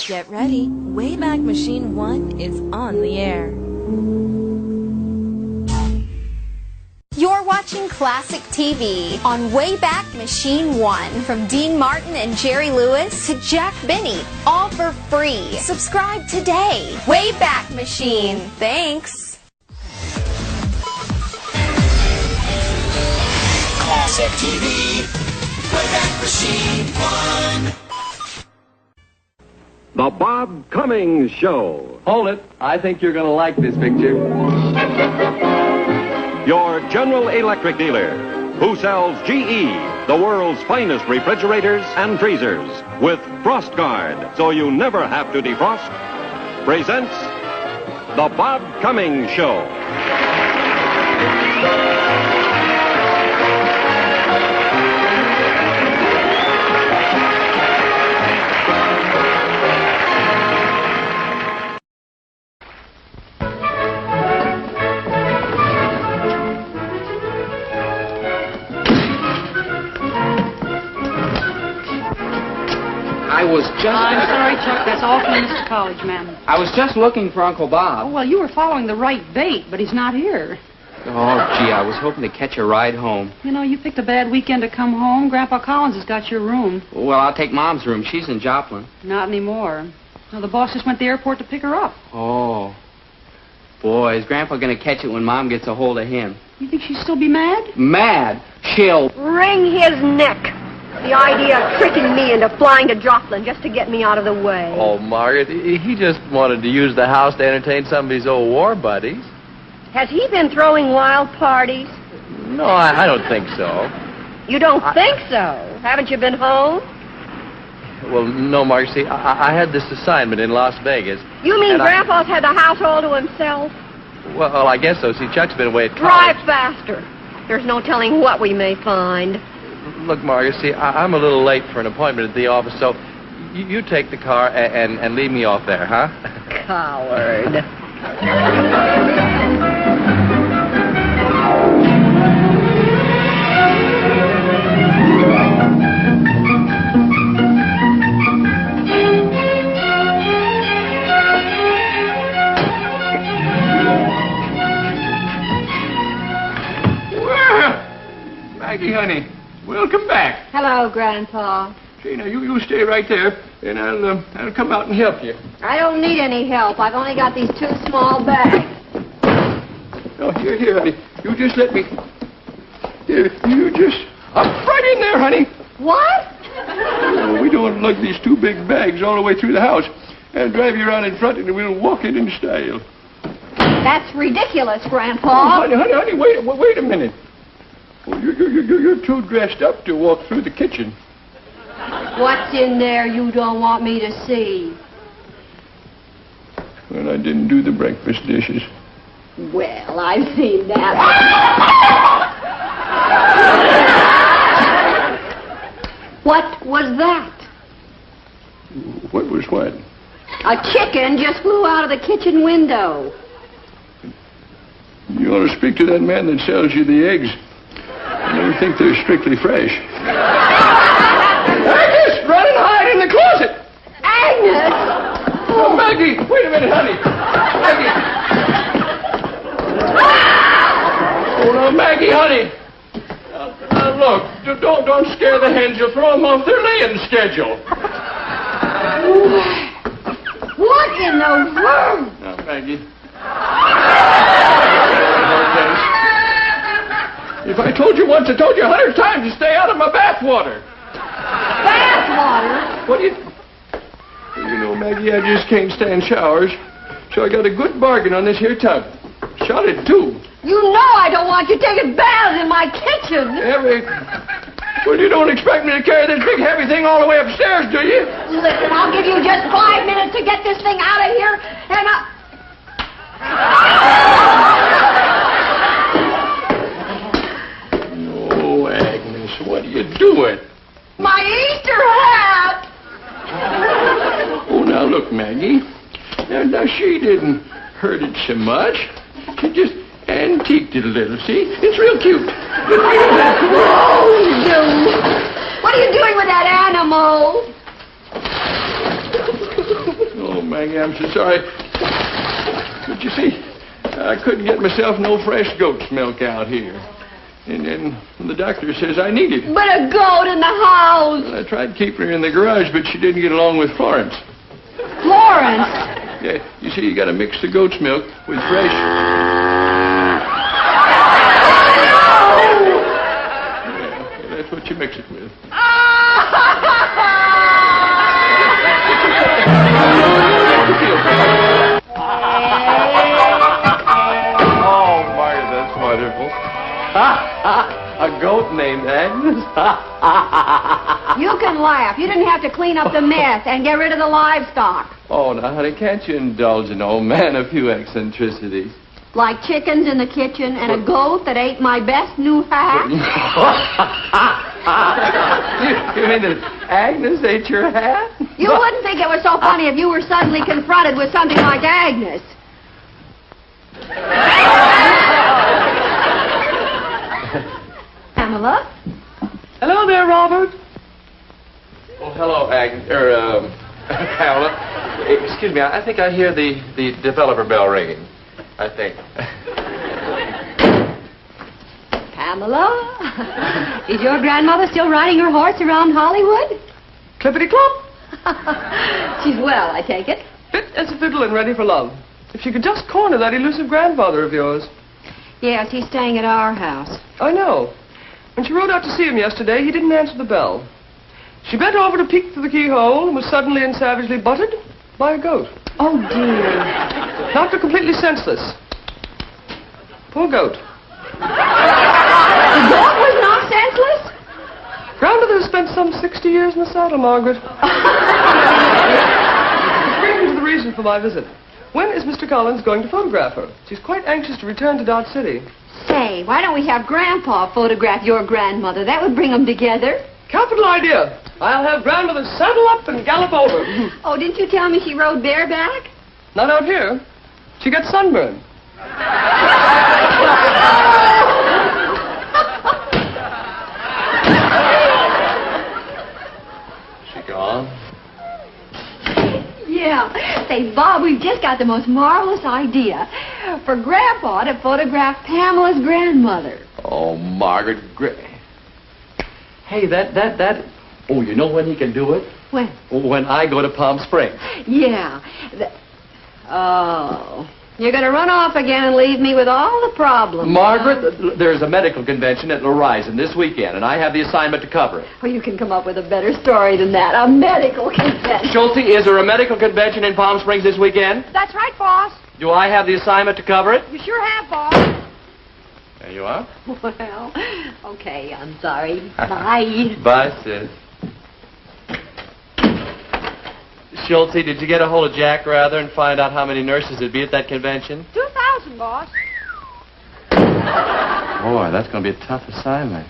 Get ready. Wayback Machine 1 is on the air. You're watching Classic TV on Wayback Machine 1. From Dean Martin and Jerry Lewis to Jack Benny, all for free. Subscribe today. Wayback Machine. Thanks. Classic TV, Wayback Machine 1. The Bob Cummings Show. Hold it. I think you're going to like this picture. Your General Electric dealer, who sells GE, the world's finest refrigerators and freezers, with Frost Guard, so you never have to defrost, presents The Bob Cummings Show. I'm sorry, Chuck. That's all from Mr. College Man. I was just looking for Uncle Bob. Oh, well, you were following the right bait, but he's not here. Oh, gee, I was hoping to catch a ride home. You know, you picked a bad weekend to come home. Grandpa Collins has got your room. Well, I'll take Mom's room. She's in Joplin. Not anymore. No, the boss just went to the airport to pick her up. Oh. Boy, is Grandpa going to catch it when Mom gets a hold of him? You think she'd still be mad? Mad? She'll... Wring his neck. The idea of tricking me into flying to Joplin just to get me out of the way. Oh, Margaret, he just wanted to use the house to entertain some of his old war buddies. Has he been throwing wild parties? No, I don't think so. You don't think so? Haven't you been home? Well, no, Margaret, see, I had this assignment in Las Vegas. You mean Grandpa's had the house all to himself? Well, I guess so. See, Chuck's been away at college. Drive faster. There's no telling what we may find. Look, Margaret, see, I'm a little late for an appointment at the office, so you take the car and leave me off there, huh? Coward. Well, Maggie, honey. Welcome back. Hello, Grandpa. See, now, you stay right there, and I'll come out and help you. I don't need any help. I've only got these 2 small bags. Oh, here, honey. You just let me... Here, you just... Up right in there, honey. What? Oh, we don't lug these 2 big bags all the way through the house and drive you around in front, and we'll walk it in style. That's ridiculous, Grandpa. Oh, honey, wait a minute. Oh, you're too dressed up to walk through the kitchen. What's in there you don't want me to see? Well, I didn't do the breakfast dishes. Well, I've seen that. What was that? What was what? A chicken just flew out of the kitchen window. You ought to speak to that man that sells you the eggs. I don't think they're strictly fresh. Agnes, run and hide in the closet. Agnes! Oh, Maggie, wait a minute, honey. Maggie. Oh, no, Maggie, honey. Look, don't scare the hens. You'll throw them off their laying schedule. What in the world? Now, Maggie. If I told you once, I told you 100 times to stay out of my bathwater. Bathwater? What do you... You know, Maggie, I just can't stand showers. So I got a good bargain on this here tub. Shot it, too. You know I don't want you taking baths in my kitchen. Well, you don't expect me to carry this big heavy thing all the way upstairs, do you? Listen, I'll give you just 5 minutes to get this thing out of here, and Oh, Agnes, what are you doing? my Easter hat! Oh, now look, Maggie. Now she didn't hurt it so much. She just antiqued it a little, see? It's real cute. Oh, you! What are you doing with that animal? Maggie, I'm so sorry. But you see, I couldn't get myself no fresh goat's milk out here. And then the doctor says I need it. But a goat in the house. Well, I tried keeping her in the garage, but she didn't get along with Florence. Florence? Yeah, you see, you got to mix the goat's milk with fresh... Yeah, that's what you mix it with. Oh, Margaret, that's wonderful. A goat named Agnes? You can laugh. You didn't have to clean up the mess and get rid of the livestock. Oh, now, honey, can't you indulge an old man a few eccentricities? Like chickens in the kitchen and a goat that ate my best new hat. You mean that Agnes ate your hat? You wouldn't think it was so funny if you were suddenly confronted with something like Agnes. Pamela? Hello there, Robert. Oh, hello, Agnes. Pamela. Excuse me, I think I hear the developer bell ringing. I think. Pamela? Is your grandmother still riding her horse around Hollywood? Clippity-clop. She's well, I take it. Fit as a fiddle and ready for love. If she could just corner that elusive grandfather of yours. Yes, he's staying at our house. I know. When she rode out to see him yesterday, he didn't answer the bell. She bent over to peek through the keyhole and was suddenly and savagely butted by a goat. Oh, dear. Knocked her completely senseless. Poor goat. The goat was not senseless? Grandmother has spent some 60 years in the saddle, Margaret. Which brings me to the reason for my visit. When is Mr. Collins going to photograph her? She's quite anxious to return to Dodge City. Say, why don't we have Grandpa photograph your grandmother? That would bring them together. Capital idea. I'll have Grandmother saddle up and gallop over. Oh, didn't you tell me she rode bareback? Not out here. She got sunburned. She gone? Yeah. Say, Bob, we've just got the most marvelous idea for Grandpa to photograph Pamela's grandmother. Oh, Margaret Gray. Hey, that... Oh, you know when he can do it? When? When I go to Palm Springs. Yeah. Oh. You're going to run off again and leave me with all the problems. Margaret, there's a medical convention at Horizon this weekend, and I have the assignment to cover it. Oh, you can come up with a better story than that. A medical convention. Schulte, is there a medical convention in Palm Springs this weekend? That's right, boss. Do I have the assignment to cover it? You sure have, boss. There you are. Well, okay, I'm sorry. Bye. Bye, sis. Schulte, did you get a hold of Jack Rather and find out how many nurses there'd be at that convention? 2,000, boss. Boy, that's going to be a tough assignment,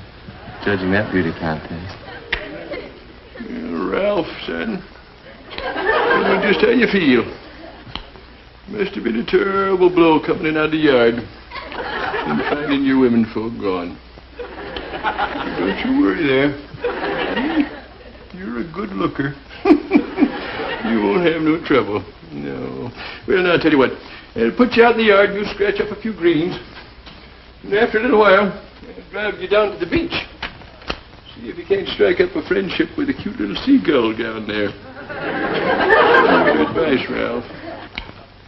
judging that beauty contest. Ralph, son. Just how you feel. Must have been a terrible blow coming in out of the yard and finding your women folk gone. Don't you worry there. You're a good looker. You won't have no trouble. No. Well, now, I'll tell you what. I'll put you out in the yard and you scratch up a few greens. And after a little while, I'll drive you down to the beach. See if you can't strike up a friendship with a cute little seagull down there. Good advice, Ralph.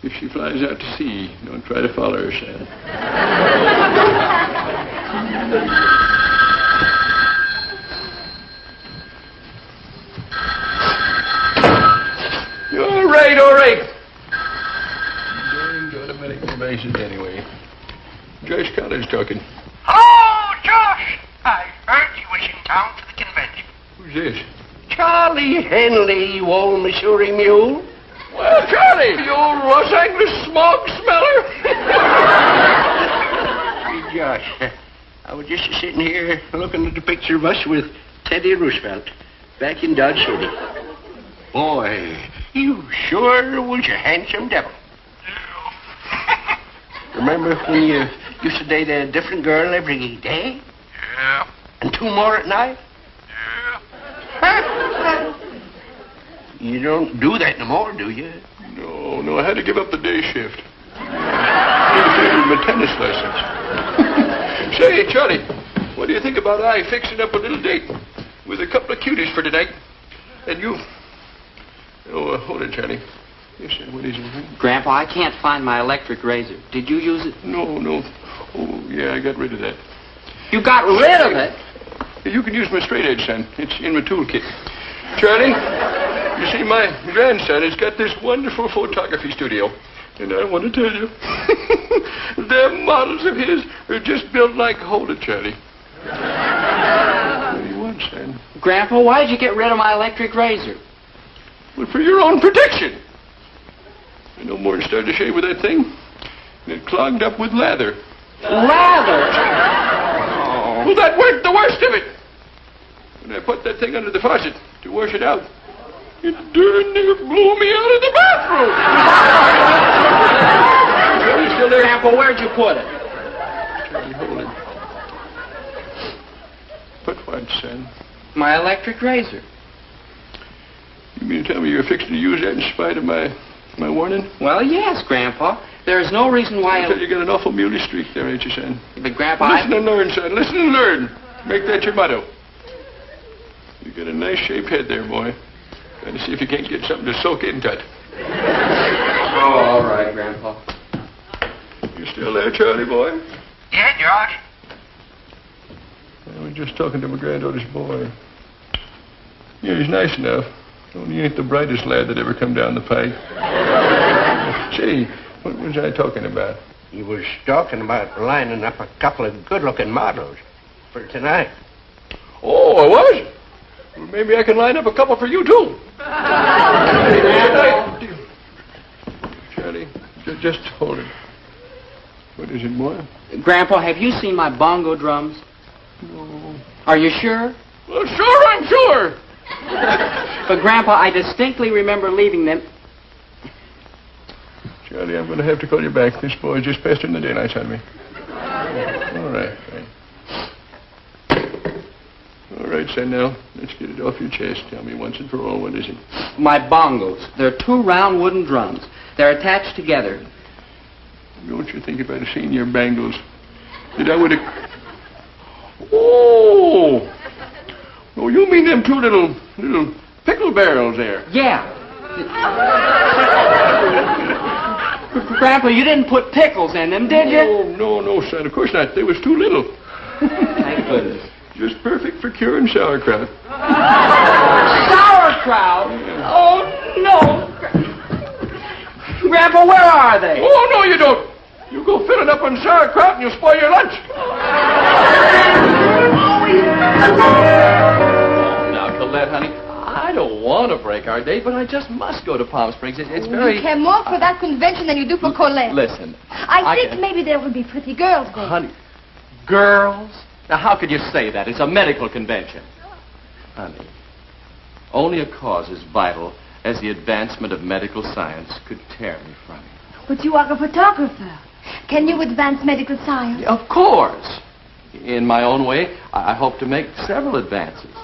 If she flies out to sea, don't try to follow her, son. All right. Darned automatic devices anyway. Josh Collins talking. Oh, Josh! I heard you was in town for the convention. Who's this? Charlie Henley, you old Missouri mule. Well, Charlie, the old Los Angeles smog smeller. Hey, Josh, I was just sitting here looking at the picture of us with Teddy Roosevelt back in Dodge City. Boy, you sure was a handsome devil. Remember when you used to date a different girl every day? Yeah. And two more at night? Yeah. You don't do that no more, do you? No, I had to give up the day shift. Interfered with my tennis lessons. Say, Charlie, what do you think about I fixing up a little date with a couple of cuties for tonight? And you... Oh, hold it, Charlie. Yes, sir, what is it? Grandpa, I can't find my electric razor. Did you use it? No. Oh, yeah, I got rid of that. You got rid of it? You can use my straight edge, son. It's in my toolkit. Charlie, you see, my grandson has got this wonderful photography studio. And I want to tell you, them models of his are just built like... Hold it, Charlie. What do you want, son? Grandpa, why'd you get rid of my electric razor? Well, for your own protection. I no more than started to shave with that thing. And it clogged up with lather. Lather? Oh. Well, that weren't the worst of it. When I put that thing under the faucet to wash it out, it darn near blew me out of the bathroom. Are you still there? Grandpa, where'd you put it? Charlie, hold it. Put what, son? My electric razor. You mean to tell me you're fixing to use that in spite of my warning? Well, yes, Grandpa. There's no reason why... I tell you got an awful muley streak there, ain't you, son? But, Grandpa, Listen and learn, son. Listen and learn. Make that your motto. You got a nice shaped head there, boy. Trying to see if you can't get something to soak into it. Oh, all right, Grandpa. You still there, Charlie, boy? Yeah, George. I was just talking to my granddaughter's boy. Yeah, he's nice enough. Only he ain't the brightest lad that ever come down the pike. Gee, what was I talking about? You was talking about lining up a couple of good-looking models for tonight. Oh, I was? Well, maybe I can line up a couple for you, too. Charlie, just hold it. What is it, boy? Grandpa, have you seen my bongo drums? No. Are you sure? Well, sure, I'm sure. But, Grandpa, I distinctly remember leaving them... Charlie, I'm going to have to call you back. This boy's just pestering the daylights on me. All right. All right, son, now, let's get it off your chest. Tell me once and for all, what is it? My bongos. They're two round wooden drums. They're attached together. Don't you think if I'd have seen your bangles, that I would have... Oh! Oh, you mean them two little pickle barrels there? Yeah. Grandpa, you didn't put pickles in them, did you? No, son. Of course not. They was too little. Thank goodness. Just perfect for curing sauerkraut. Sauerkraut? Yeah. Oh, no. Grandpa, where are they? Oh, no, you don't. You go fill it up on sauerkraut and you'll spoil your lunch. Now, Colette, honey, I don't want to break our date, but I just must go to Palm Springs. It's very... You care more for that convention than you do for Colette. Listen. I think maybe there will be pretty girls there. Honey, girls? Now, how could you say that? It's a medical convention. Honey, only a cause as vital as the advancement of medical science could tear me from you. But you are a photographer. Can you advance medical science? Of course. In my own way, I hope to make several advances.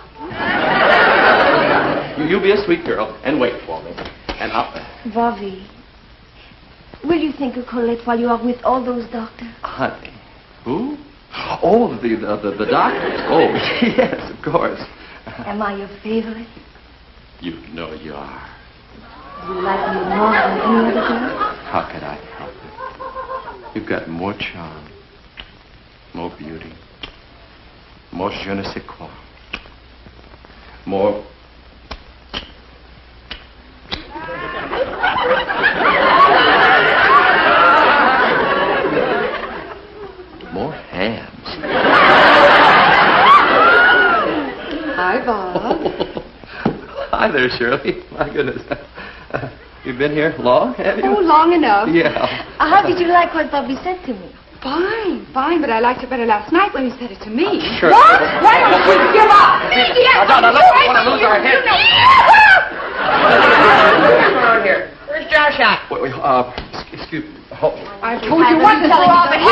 You be a sweet girl and wait for me. And I'll... Bobby, will you think of Colette while you are with all those doctors? Honey. Who? Oh, the doctors. Oh, yes, of course. Am I your favorite? You know you are. Do you like me more than any other girl? How could I help it? You've got more charm, more beauty, more je ne sais quoi, more... more hands. Hi, Bob. Hi there, Shirley. My goodness. You've been here long, have you? Oh, long enough. Yeah. How did you like what Bobby said to me? Fine, but I liked it better last night when he said it to me. Sure. What? Why don't you give up? Now, let's want to lose our heads. What's going on here? Where's Josh at? Wait, excuse me. I told you once and for all that he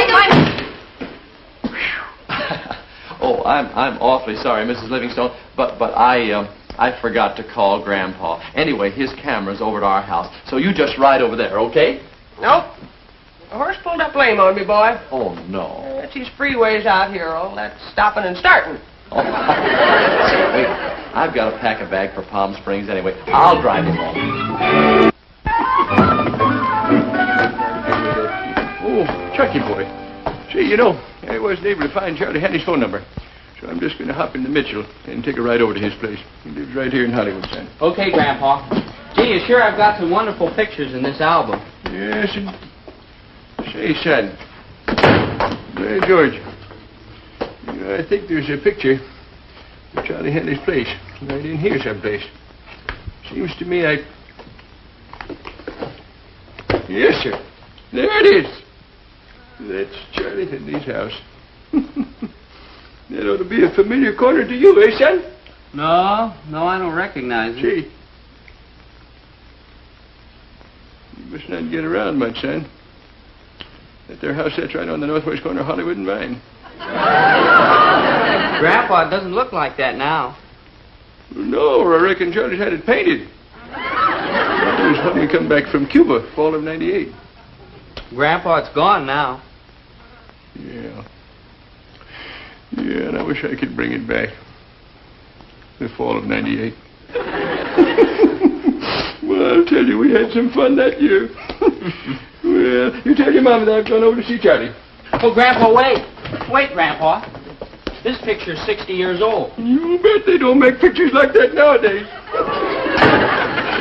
Oh, I'm awfully sorry, Mrs. Livingstone, but I I forgot to call Grandpa. Anyway, his camera's over at our house, so you just ride over there, okay? Nope. The horse pulled up lame on me, boy. Oh, no. That's these freeways out here, all that stopping and starting. Oh. Wait, I've got to pack a bag for Palm Springs anyway. I'll drive him home. Oh, Chucky boy. See, you know, I wasn't able to find Charlie Henry's phone number. So I'm just going to hop into Mitchell and take a ride over to his place. He lives right here in Hollywood, son. Okay, Grandpa. Gee, you sure have got some wonderful pictures in this album. Yes, and... Say, son. Hey, George. You know, I think there's a picture of Charlie Henry's place right in here someplace. Seems to me I... Yes, sir. There it is. That's Charlie Henry's house. That ought to be a familiar corner to you, eh, son? No, I don't recognize it. Gee. You must not get around much, son. That their house sits right on the northwest corner of Hollywood and Vine. Grandpa, it doesn't look like that now. No, I reckon Charlie's had it painted. It was when we come back from Cuba, fall of '98. Grandpa, it's gone now. Yeah. Yeah, and I wish I could bring it back. The fall of '98. Well, I'll tell you, we had some fun that year. Well, you tell your mama that I've gone over to see Charlie. Oh, Grandpa, wait. Wait, Grandpa. This picture's 60 years old. You bet they don't make pictures like that nowadays.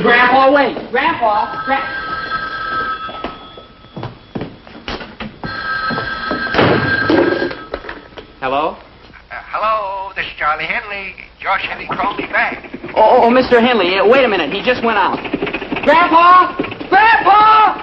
Grandpa, wait. Grandpa. Hello? Hello, this is Charlie Henley. Josh Henley called me back. Oh, Mr. Henley, wait a minute. He just went out. Grandpa! Grandpa!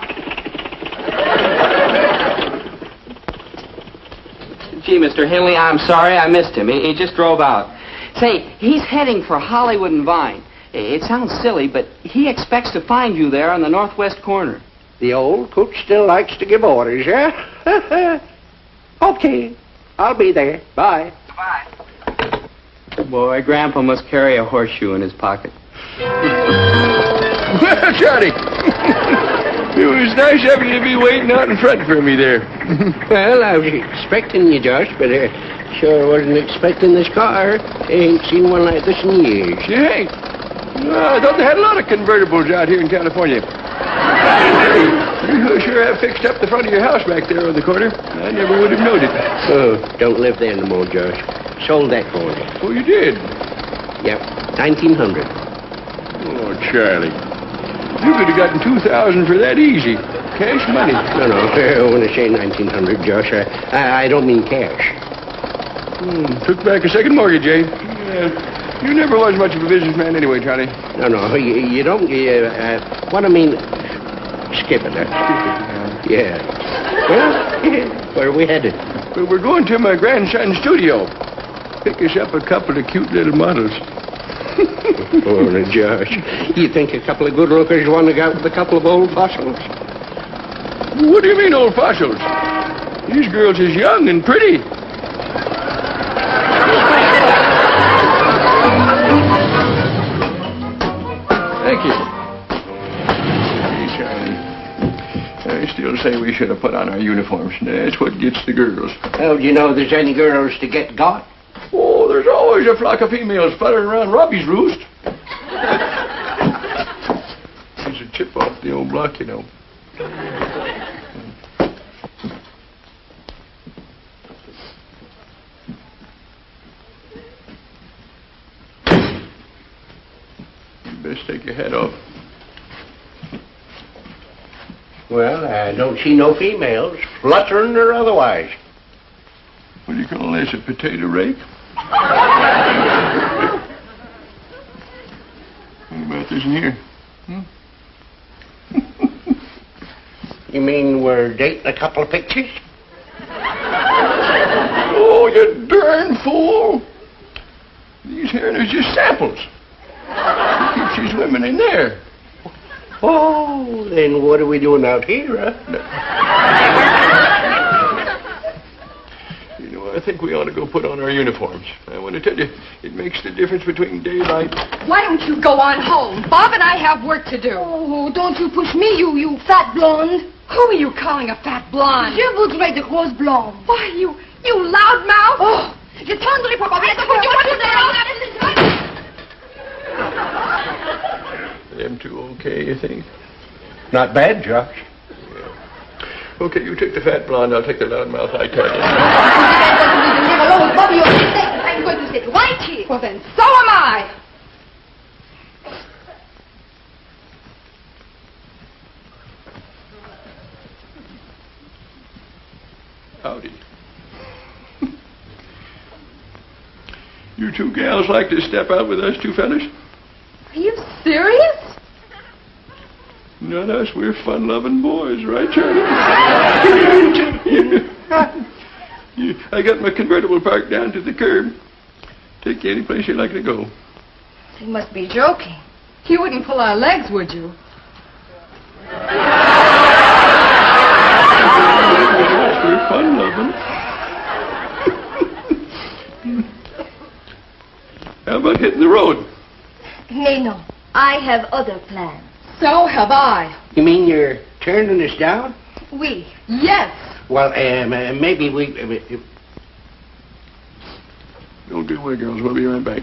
Gee, Mr. Henley, I'm sorry I missed him. He just drove out. Say, he's heading for Hollywood and Vine. It sounds silly, but he expects to find you there on the northwest corner. The old cook still likes to give orders, yeah? Okay. I'll be there. Bye. Bye. Boy, Grandpa must carry a horseshoe in his pocket. Well, Charlie, it was nice having you be waiting out in front for me there. Well, I was expecting you, Josh, but sure wasn't expecting this car. Ain't seen one like this in years. You ain't? No, I thought they had a lot of convertibles out here in California. You sure have fixed up the front of your house back there on the corner. I never would have known it. Oh, don't live there no more, Josh. Sold that corner. Oh, you did? Yep, 1900. Oh, Charlie. You could have gotten $2,000 for that easy. Cash money. No. When I say 1900, Josh, I don't mean cash. Took back a second mortgage, eh? Yeah. You never was much of a businessman anyway, Charlie. No, you don't. What I mean... Skip it, Yeah. Well, where are we headed? Well, we're going to my grandson's studio. Pick us up a couple of cute little models. Oh, now, Josh, you think a couple of good lookers want to go out with a couple of old fossils? What do you mean, old fossils? These girls is young and pretty. Thank you. I still say we should have put on our uniforms. That's what gets the girls. Oh, do you know there's any girls to get got? Oh, there's always a flock of females fluttering around Robbie's roost. There's a chip off the old block, you know. You best take your hat off. Well, I don't see no females, fluttering or otherwise. What do you call this, a potato rake? What about this in here? You mean we're dating a couple of pictures? Oh, you darn fool! These here are just samples. Who keeps these women in there? Oh, then what are we doing out here, huh? You know, I think we ought to go put on our uniforms. I want to tell you, it makes the difference between daylight. Why don't you go on home? Bob and I have work to do. Oh, don't you push me, you fat blonde. Who are you calling a fat blonde? Je voudrais de grosses blondes. Why, you loudmouth. Oh, je tendrai pour Bobby. Them two okay, you think? Not bad, Josh. Yeah. Okay, you take the fat blonde, I'll take the loudmouth, I tell you. I'm going to sit right here. Well, then, so am I. Howdy. You two gals like to step out with us two fellas? Are you serious? Not us. We're fun-loving boys, right, Charlie? I got my convertible parked down to the curb. Take you any place you like to go. You must be joking. You wouldn't pull our legs, would you? We're fun-loving. How about hitting the road? Mais non, I have other plans. So have I. You mean you're turning us down? Oui. Yes. Well, maybe we... Don't get away, girls. We'll be right back.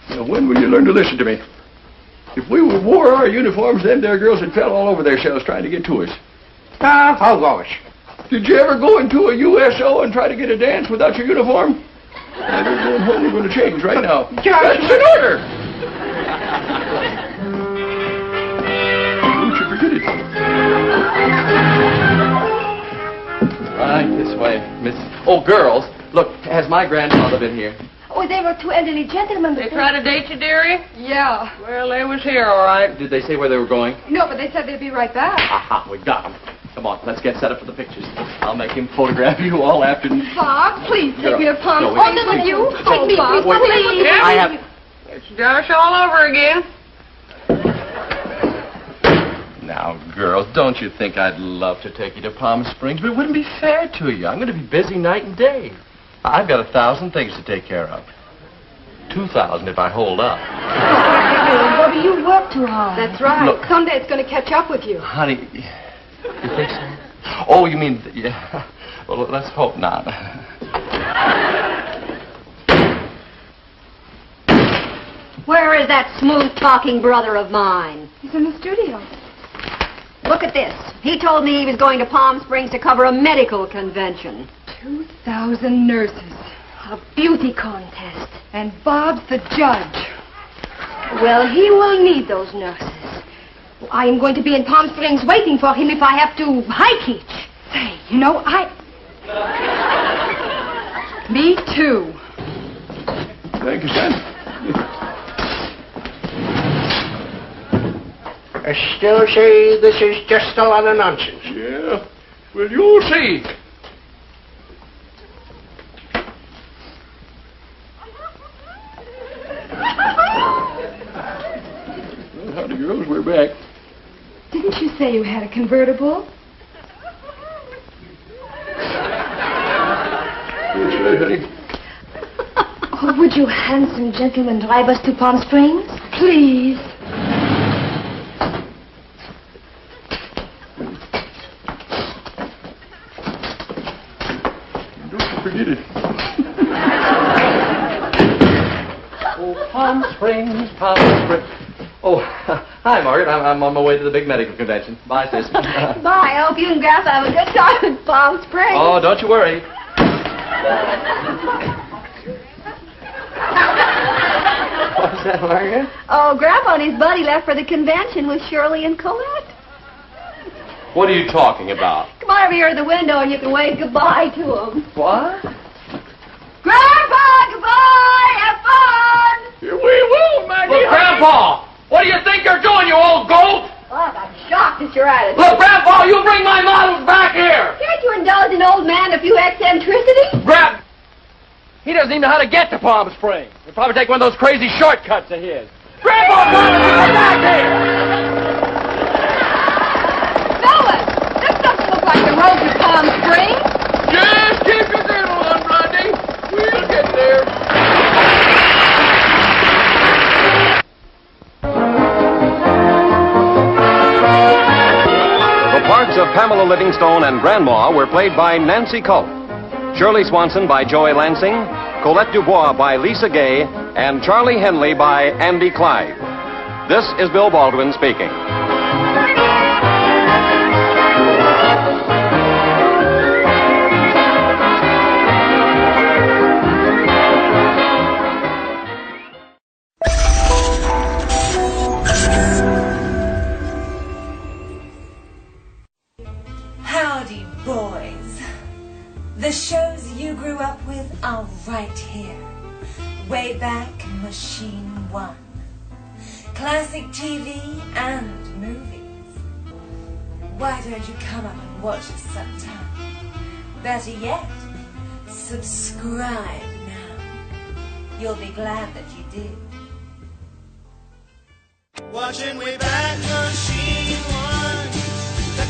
Now, when will you learn to listen to me? If we wore our uniforms, them there girls had fell all over themselves trying to get to us. I'll gosh. Did you ever go into a USO and try to get a dance without your uniform? Now, we're going home. We're going to change right now. That's an order. Don't you forget it. Right this way, Miss. Oh, girls, look, has my grandfather been here? Oh, they were two elderly gentlemen. They tried to date you, dearie? Yeah. Well, they was here, all right. Did they say where they were going? No, but they said they'd be right back. Aha, we got them. Come on, let's get set up for the pictures. I'll make him photograph you all afternoon. Bob, please take me to Palm No, Springs with you. Take me, Bob, please. Yeah. I have... It's Josh all over again. Now, girls, don't you think I'd love to take you to Palm Springs? But it wouldn't be fair to you. I'm going to be busy night and day. I've got 1,000 things to take care of. 2,000 if I hold up. Bobby, you work too hard. That's right. Look. Someday it's going to catch up with you. Honey, you think so? Oh, you mean... Yeah. Well, let's hope not. Where is that smooth-talking brother of mine? He's in the studio. Look at this. He told me he was going to Palm Springs to cover a medical convention. 2,000 nurses. A beauty contest. And Bob's the judge. Well, he will need those nurses. I am going to be in Palm Springs waiting for him if I have to hike each. Say, you know, Me too. Thank you, son. I still say this is just a lot of nonsense. Yeah. Well, you'll see. Well, howdy, girls. We're back. Didn't you say you had a convertible? That's right, honey. Oh, would you handsome gentlemen drive us to Palm Springs? Please. Don't forget it. Oh, Palm Springs, Palm Springs. Oh, hi, Margaret. I'm on my way to the big medical convention. Bye, sis. Bye. I hope you and Grandpa have a good time in Palm Springs. Oh, don't you worry. What's that, Margaret? Oh, Grandpa and his buddy left for the convention with Shirley and Colette. What are you talking about? Come on over here to the window and you can wave goodbye to them. What? Grandpa, goodbye! Have fun! Here we will, Maggie. Look, Grandpa! What do you think you're doing, you old goat? Oh, I'm shocked at your attitude. Look, Grandpa, you bring my models back here! Can't you indulge an old man a few eccentricities? He doesn't doesn't even know how to get to Palm Springs. He'll probably take one of those crazy shortcuts of his. Grandpa, come back here! Fellas, this doesn't look like the road to Palm Springs. Just keep your girdle on, Blondie. We'll get there. The parts of Pamela Livingstone and Grandma were played by Nancy Culp, Shirley Swanson by Joi Lansing, Colette Dubois by Lisa Gay, and Charlie Henley by Andy Clyde. This is Bill Baldwin speaking. Howdy, boys. The shows you grew up with are right here. Way Back Machine 1. Classic TV and movies. Why don't you come up and watch us sometime? Better yet, subscribe now. You'll be glad that you did. Watching Way Back Machine 1. The